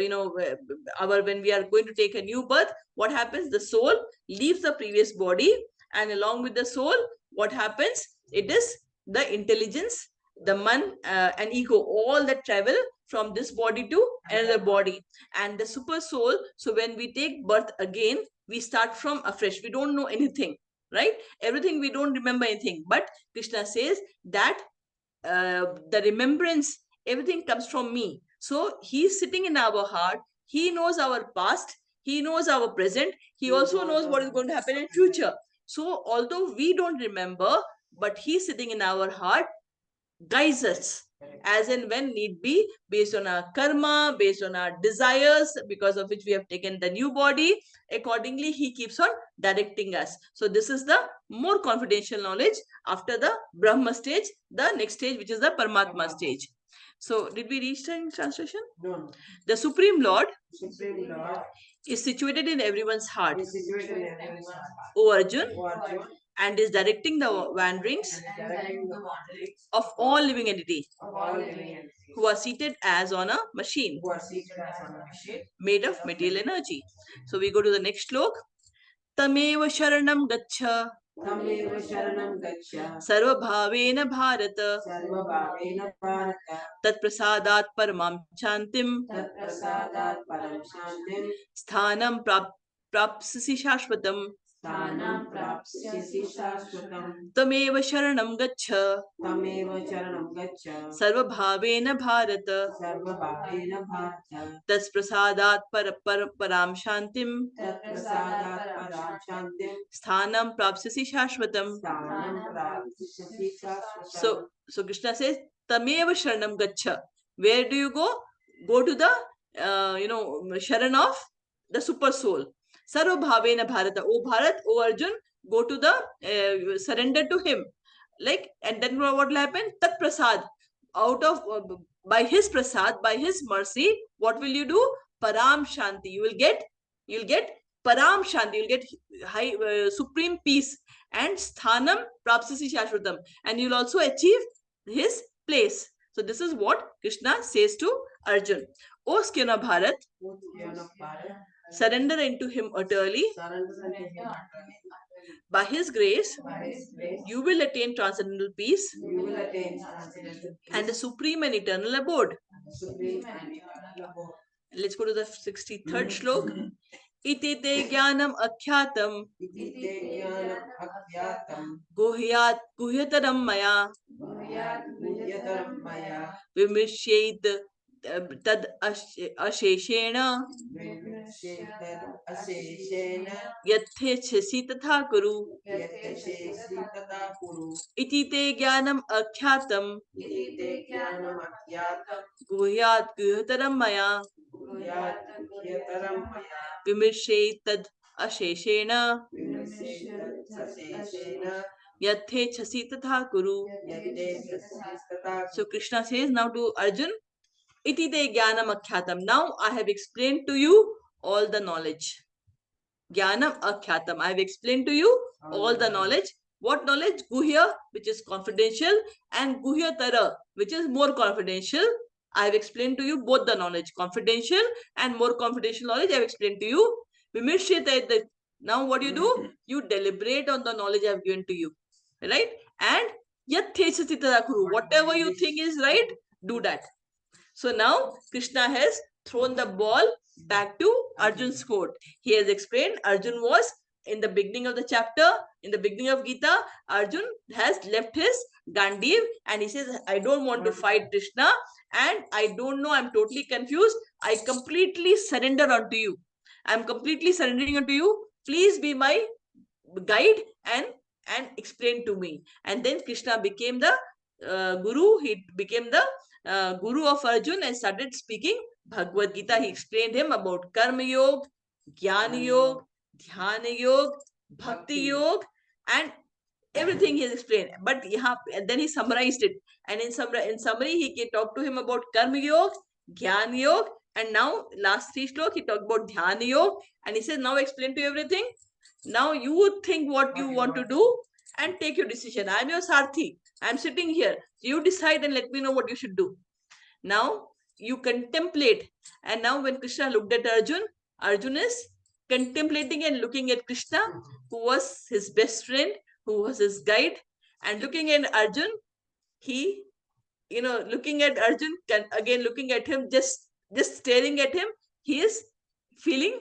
A: are going to take a new birth, what happens? The soul leaves the previous body, and along with the soul, what happens? It is the intelligence, the man, and ego, all that travel from this body to another body, and the super soul. So when we take birth again, we start from afresh. We don't know anything, right? Everything, we don't remember anything. But Krishna says that the remembrance, everything comes from me. So he's sitting in our heart. He knows our past. He knows our present. He also knows what is going to happen in future. So although we don't remember, but he's sitting in our heart, guides us as and when need be, based on our karma, based on our desires, because of which we have taken the new body. Accordingly, he keeps on directing us. So this is the more confidential knowledge after the Brahma stage, the next stage, which is the Paramatma stage. So did we reach the translation?
B: No.
A: The Supreme Lord
B: Supreme Lord
A: is situated in everyone's heart,
B: is situated in everyone's heart.
A: O Arjun,
B: O Arjun,
A: and is directing the wanderings
B: and is directing the wanderings
A: of all living entity
B: of all living entities
A: who are seated as on a machine
B: who are seated as on a machine
A: made of material energy. So we go to the next slok. Tameva sharanam gaccha
B: Tamev sharanam gaccha
A: sarvabhavena bharat
B: sarvabhavena bharata
A: tat prasadat paramam chantim
B: tat prasadat param shantim
A: sthanam prapsasi shashvatam.
B: sthanam prapsyasi shashvatam.
A: Tameva sharanam gaccha
B: Tamev charanam gaccha
A: sarvabhavena bharat
B: sarvabhavena bharata
A: tat prasadat param shantim
B: tat prasadat param shantim
A: sthanam prapsasi shashvatam.
B: sthanam prapsyasi shashvatam.
A: So Krishna says, Tameva Sharanam Gaccha. Where do you go? Go to the Sharan of the super soul. Sarva Bhavena Bharata. O Bharat, O Arjun, go to the surrender to him. Like, and then what will happen? Tat Prasad. Out of by his prasad, by his mercy, what will you do? Param Shanti. You'll get Param Shanti. You'll get high supreme peace, and Sthanam Prapsasi Shashvatam, and you'll also achieve his place. So this is what Krishna says to Arjun. O Skina Bharat, surrender into him utterly. By his grace, you will attain transcendental peace and the supreme and eternal abode. Let's go to the 63rd shlok. Iti te jnanam akyatam guhyataram maya vimishyed tad asheshena yathechasi tatha kuru. Iti te jnanam akyatam guhyataram maya vimishyed tad asheshena yathechasi tatha kuru. So Krishna says now to Arjun, Iti te jnanam akyatam. Now I have explained to you all the knowledge. Jnanam akyatam. I have explained to you all the knowledge. What knowledge? Guhya, which is confidential, and Guhya Tara, which is more confidential. I have explained to you both the knowledge, confidential and more confidential knowledge. I have explained to you. Vimishya. Now what you do? You deliberate on the knowledge I have given to you, right? And whatever you think is right, do that. So now Krishna has thrown the ball back to Arjun's court. He has explained Arjun was in the beginning of the chapter, in the beginning of Gita, Arjun has left his Gandiv and he says, I don't want to fight Krishna and I don't know, I'm totally confused. I completely surrender unto you. I'm completely surrendering unto you. Please be my guide and explain to me. And then Krishna became the guru. He became the guru of Arjun and started speaking Bhagavad Gita. He explained him about Karma Yoga, Jnana Yoga, Dhyana Yoga, Bhakti Yoga, and everything he has explained. But then he summarized it. And in summary, he talked to him about Karma Yoga, Jnana Yoga, and now last 3 shlok he talked about Dhyana Yoga. And he says, now explain to you everything. Now you would think what you want to do and take your decision. I'm your Sarthi. I'm sitting here. You decide and let me know what you should do. Now you contemplate. And now when Krishna looked at Arjun, Arjun is contemplating and looking at Krishna, who was his best friend, who was his guide. And looking at Arjun, he, looking at Arjun, again looking at him, just staring at him, he is feeling,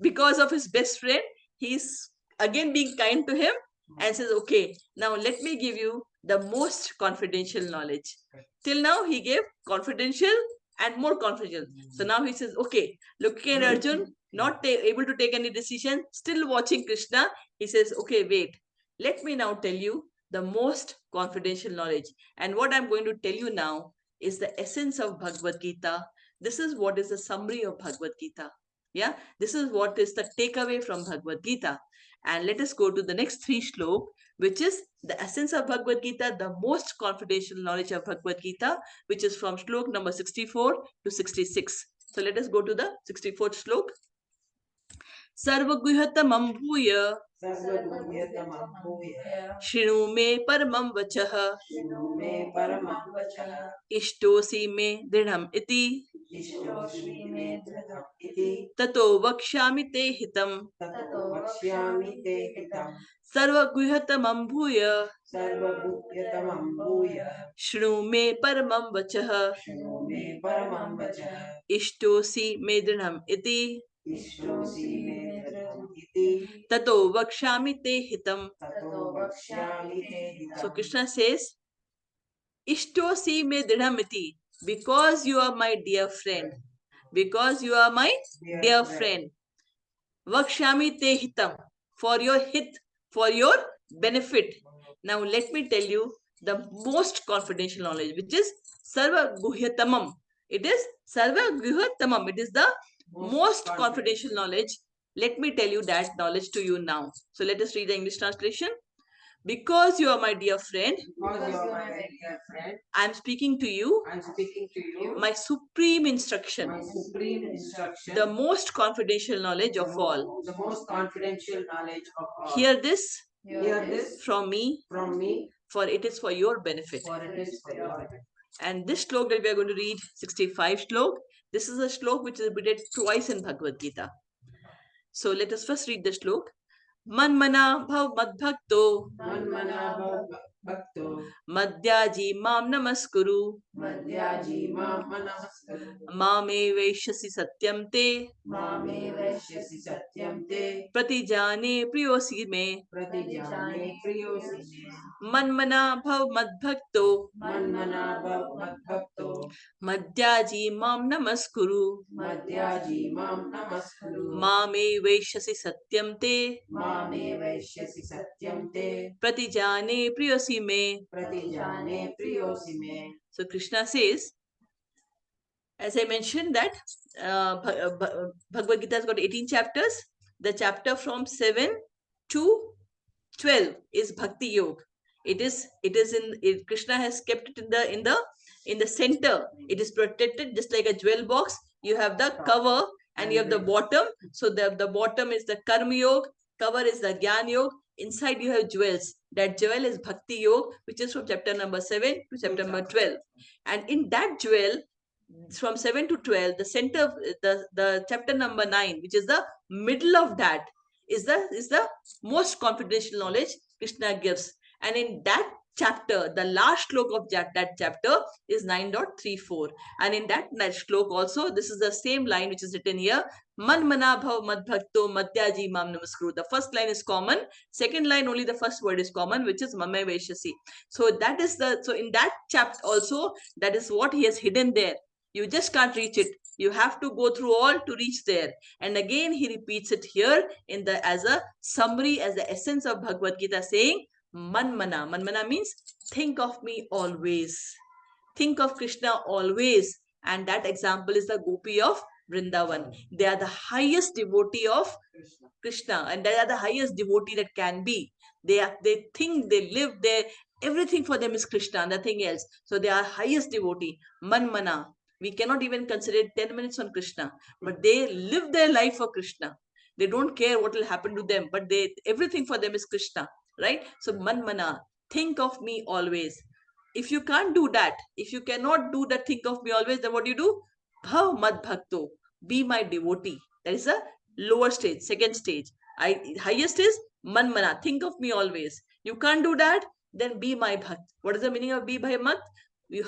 A: because of his best friend, he's again being kind to him and says, okay, now let me give you the most confidential knowledge. Till now, he gave confidential and more confidential. So now he says, okay, looking at Arjun, not able to take any decision, still watching Krishna, he says, okay, wait, let me now tell you the most confidential knowledge. And what I'm going to tell you now is the essence of Bhagavad Gita. This is what is the summary of Bhagavad Gita. Yeah, this is what is the takeaway from Bhagavad Gita. And let us go to the next 3 shlok, which is the essence of Bhagavad Gita, the most confidential knowledge of Bhagavad Gita, which is from shlok number 64 to 66. So let us go to the 64th shlok. Sarvaguhyatamam bhuya Shinu me paramam vachah Ishtosi me dridham iti Tato vakshami te hitam Sarvaguhyatamam bhuya Shinu me paramam vachah Ishtosi me dridham iti Tato vakshami te hitam. So Krishna says, Ishtosi me dridhamiti, because you are my dear friend. Because you are my dear friend. Vakshami te hitam, for your hit, for your benefit. Now let me tell you the most confidential knowledge, which is Sarva Guhyatamam. It is Sarva Guhyatamam. It is the most confidential knowledge. Let me tell you that knowledge to you now. So let us read the English translation. Because you are my dear friend, I am speaking to you. My supreme instruction. The most confidential knowledge of all.
B: The most confidential knowledge of all.
A: Hear this.
B: Hear this
A: from me. For it is for your benefit. And this shlok that we are going to read, 65 shlok. This is a shlok which is repeated twice in Bhagavad Gita. So let us first read the shlok. Manmana bhav madbhakto.
B: Manmana bhav bhakto.
A: Madhyaji mam namaskuru.
B: Madhyaji mam namaskuru.
A: Mame vaishyasi satyam te.
B: Mame vaishyasi satyam te.
A: Pratijane priyosi me.
B: Pratijane priyosi me.
A: Manmana bhav madbhakto.
B: Manmana bhav madbhakto.
A: Madhyaji mam namaskuru.
B: Madhyaji mam namaskuru.
A: Mame vaishyasi satyam te.
B: Mame vaishyasi satyam te.
A: Pratijane priyosi me.
B: Pratijane priyosi me.
A: So Krishna says, as I mentioned that Bhagavad Gita has got 18 chapters. The chapter from 7 to 12 is Bhakti Yoga. Krishna has kept it in the center. It is protected just like a jewel box. You have the cover and you have the bottom. So the bottom is the Karma Yoga, cover is the Jnana Yoga, inside you have jewels. That jewel is Bhakti Yoga, which is from chapter number 7 to chapter number 12. And in that jewel, from 7 to 12, the center, the chapter number 9, which is the middle of that, is the most confidential knowledge Krishna gives. And in that chapter, the last slok of that chapter is 9.34. And in that slok also, this is the same line which is written here. Man mana bhav mad bhakto madhyaji mam namaskuru. The first line is common. Second line, only the first word is common, which is mame vaishasi. So that is so in that chapter also, that is what he has hidden there. You just can't reach it. You have to go through all to reach there. And again, he repeats it here in the as a summary, as the essence of Bhagavad Gita, saying, Man mana. Man mana means think of me always. Think of Krishna always. And that example is the Gopi of Vrindavan. They are the highest devotee of Krishna, and they are the highest devotee that can be. They think, they live there. Everything for them is Krishna, nothing else. So they are highest devotee. Man mana. We cannot even consider 10 minutes on Krishna, but they live their life for Krishna. They don't care what will happen to them, but everything for them is Krishna, right? So man mana, think of me always. If you can't do that, if you cannot do that, think of me always, then what do you do? Bhav mad bhakto, be my devotee. That is a lower stage, second stage. Highest is man mana, think of me always. You can't do that, then be my bhakt. What is the meaning of be my bhakt?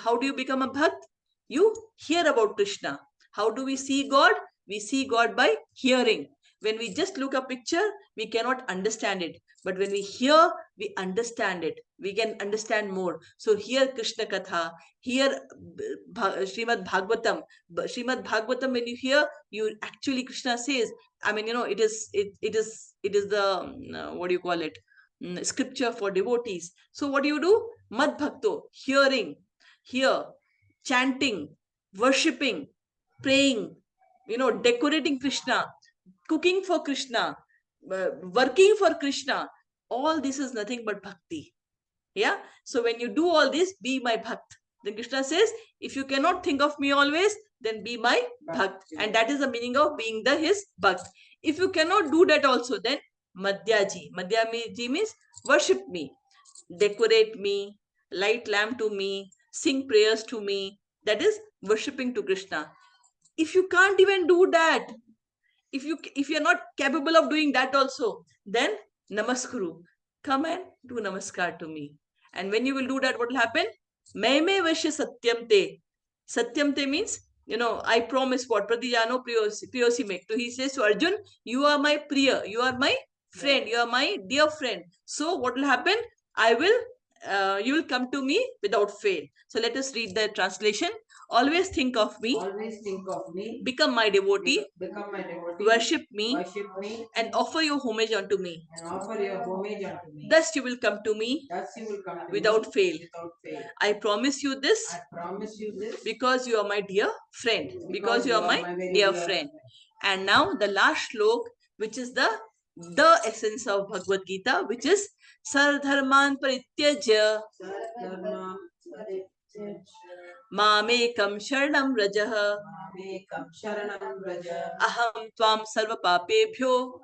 A: How do you become a bhakt? You hear about Krishna. How do we see God? We see God by hearing. When we just look a picture, we cannot understand it. But when we hear, we understand it. We can understand more. So here Krishna Katha, here Srimad Bhagavatam. Srimad Bhagavatam, when you hear, you actually, Krishna says, I mean, it is the, what do you call it? Scripture for devotees. So what do you do? Mad Bhakto, hearing, hear, chanting, worshipping, praying, decorating Krishna, cooking for Krishna, working for Krishna. All this is nothing but bhakti. Yeah. So when you do all this, be my bhakt. Then Krishna says, if you cannot think of me always, then be my bhakt. And that is the meaning of being his bhakt. If you cannot do that also, then Madhyaji. Madhyaji means worship me, decorate me, light lamp to me, sing prayers to me. That is worshipping to Krishna. If you can't even do that, if you're not capable of doing that also, then namaskuru. Come and do namaskar to me. And when you will do that, what will happen? Maime vashya satyam te. Satyam te means, I promise what? Pratijano priyosi mek. So he says to Arjun, you are my priya, you are my friend, you are my dear friend. So what will happen? You will come to me without fail. So let us read the translation. Always think of me.
B: Always think of me.
A: Become my devotee.
B: Become my devotee.
A: Worship me.
B: Worship me.
A: And offer your homage unto me.
B: And offer your homage unto me.
A: Thus you will come to me.
B: Thus you will come to
A: without
B: me
A: fail.
B: Without fail.
A: I promise you this.
B: I promise you this.
A: Because you are my dear friend. Because you are my dear friend. And now the last slok, which is the essence of Bhagavad Gita, which is Sardharman Parityajya
B: Sarvadharman Parityajya
A: Mamekam Sharanam Rajah
B: Mamekam Sharanam Vraja
A: Aham Tvam Sarva Papebhyo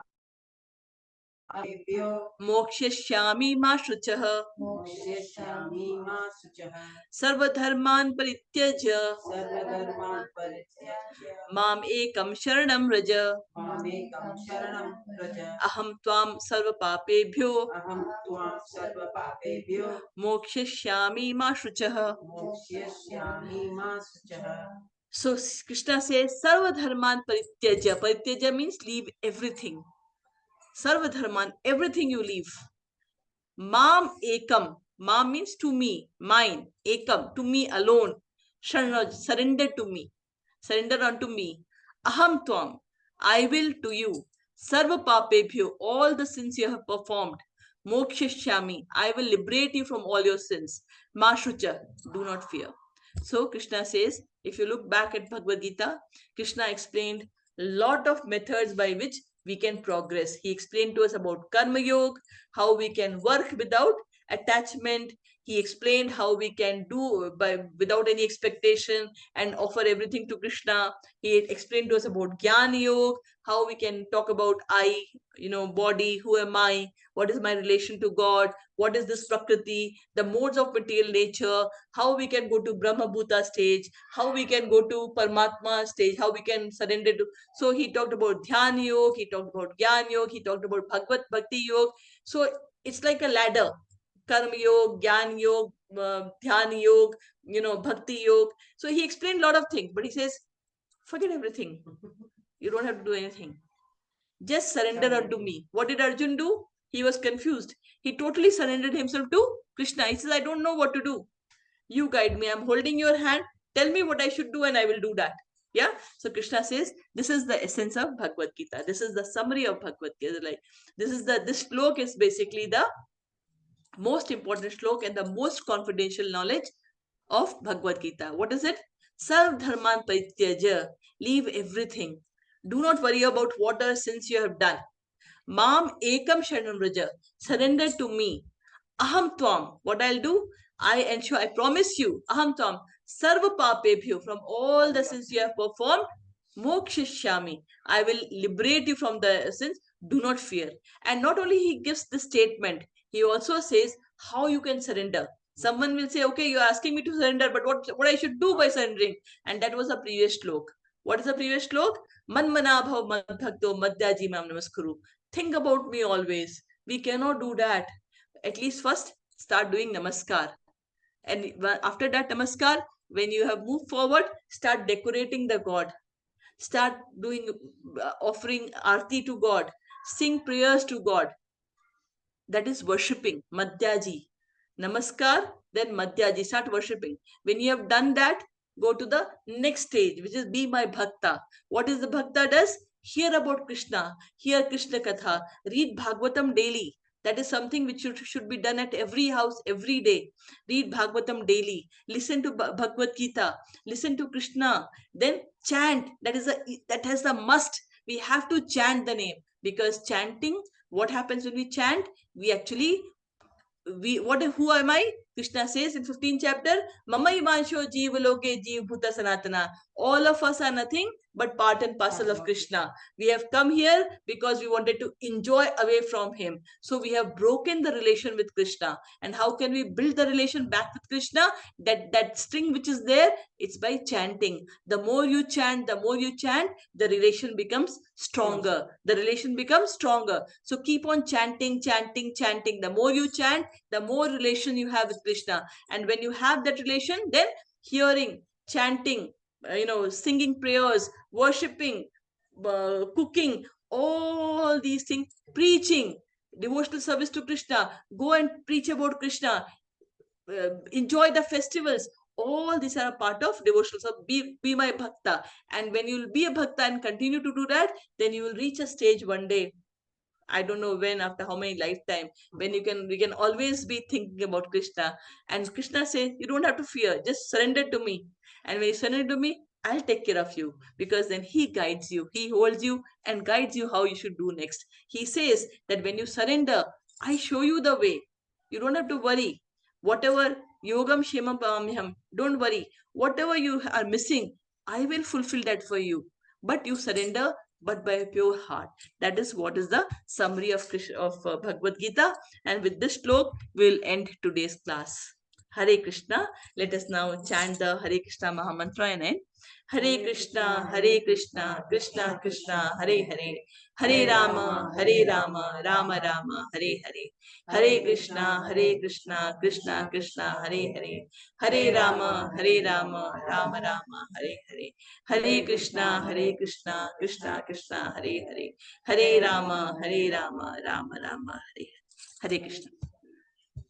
A: Mokshishyami Ma Shuchah
B: Mokshishyami Ma Shuchah
A: Sarvadharman Parityajya
B: Sarvadharman Parityajya
A: Mam Ekam Sharanam Raja
B: Mamekam Sharanam Vraja
A: Aham Tvam Sarva Papebhyo
B: Aham Tvam Sarva Papebhyo
A: Mokshishyami Ma Shuchah.
B: Mokshishyami Ma Shuchah.
A: So Krishna says, Sarva Dharman Parityajya. Parityajya means leave everything. Sarva Dharman, everything you leave. Mam Ekam. Mam means to me, mine. Ekam, to me alone. Surrender to me. Surrender unto me. Aham Tvam. I will to you. Sarva Papebhyo. All the sins you have performed. Mokshishyami. I will liberate you from all your sins. Ma Shucha. Do not fear. So Krishna says, if you look back at Bhagavad Gita, Krishna explained a lot of methods by which we can progress. He explained to us about Karma Yoga, how we can work without attachment. He explained how we can do without any expectation and offer everything to Krishna. He explained to us about Gyan Yoga, how we can talk about I, body, who am I, what is my relation to God, what is this Prakriti, the modes of material nature, how we can go to Brahma Bhuta stage, how we can go to Paramatma stage, how we can surrender to. So he talked about Dhyan Yoga, he talked about Gyan Yoga, he talked about Bhagavad Bhakti Yoga. So it's like a ladder. Karma Yoga, Gyan Yoga, Dhyan Yoga, Bhakti Yoga. So he explained a lot of things, but he says, forget everything. You don't have to do anything. Just surrender unto me. What did Arjun do? He was confused. He totally surrendered himself to Krishna. He says, I don't know what to do. You guide me. I'm holding your hand. Tell me what I should do and I will do that. Yeah. So Krishna says, this is the essence of Bhagavad Gita. This is the summary of Bhagavad Gita. Like this slok is basically the most important slok and the most confidential knowledge of Bhagavad Gita. What is it? Sarv dharman parityaja. Leave everything. Do not worry about what are sins you have done. Mam ekam sharanam raja. Surrender to me. Aham tvam. What I'll do? I ensure, I promise you. Aham tvam. Sarva papebhyo. From all the sins you have performed. Mokshishyami. I will liberate you from the sins. Do not fear. And not only he gives the statement, he also says how you can surrender. Someone will say, okay, you're asking me to surrender, but what I should do by surrendering? And that was the previous slok. What is the previous slok? Man manabhav mad bhakto madhyaji mam namaskuru. Think about me always. We cannot do that. At least first start doing namaskar. And after that namaskar, when you have moved forward, start decorating the God. Start doing offering arti to God. Sing prayers to God. That is worshipping. Madhyaji. Namaskar, then Madhyaji. Start worshipping. When you have done that, go to the next stage, which is be my bhakta. What is the bhakta does? Hear about Krishna. Hear Krishna Katha. Read Bhagavatam daily. That is something which should be done at every house every day. Read Bhagavatam daily. Listen to Bhagavad Gita. Listen to Krishna. Then chant. That has the must. We have to chant the name, because chanting, what happens when we chant? We actually, who am I? Krishna says in 15th chapter, Mama imansho jeeva loke jeev bhuta sanatana. All of us are nothing but part and parcel of Krishna. We have come here because we wanted to enjoy away from him. So we have broken the relation with Krishna. And how can we build the relation back with Krishna? That string which is there, it's by chanting. The more you chant, the relation becomes stronger. The relation becomes stronger. So keep on chanting. The more you chant, the more relation you have with Krishna. And when you have that relation, then hearing, chanting, singing prayers, worshipping, cooking, all these things, preaching, devotional service to Krishna, go and preach about Krishna, enjoy the festivals. All these are a part of devotional. So be my bhakta. And when you will be a bhakta and continue to do that, then you will reach a stage one day. I don't know when, after how many lifetime, when we can always be thinking about Krishna. And Krishna says, you don't have to fear, just surrender to me. And when you surrender to me, I'll take care of you, because then he guides you, he holds you and guides you how you should do next. He says that when you surrender, I show you the way. You don't have to worry. Whatever yogam shemam pamyam, don't worry. Whatever you are missing, I will fulfill that for you. But you surrender, but by a pure heart. That is what is the summary of Bhagavad Gita. And with this slok, we'll end today's class. Hare Krishna. Let us now chant the Hare Krishna Mahamantra and end. Hare Krishna, Krishna Krishna, Hare Hare. Hare Rama, Rama Rama, Hare Hare. Hare Krishna, Krishna Krishna, Hare Hare. Hare Rama, Rama Rama, Hare Hare. Hare Krishna, Krishna Krishna, Hare Hare. Hare Rama, Rama Rama, Hare Hare. Hare Krishna.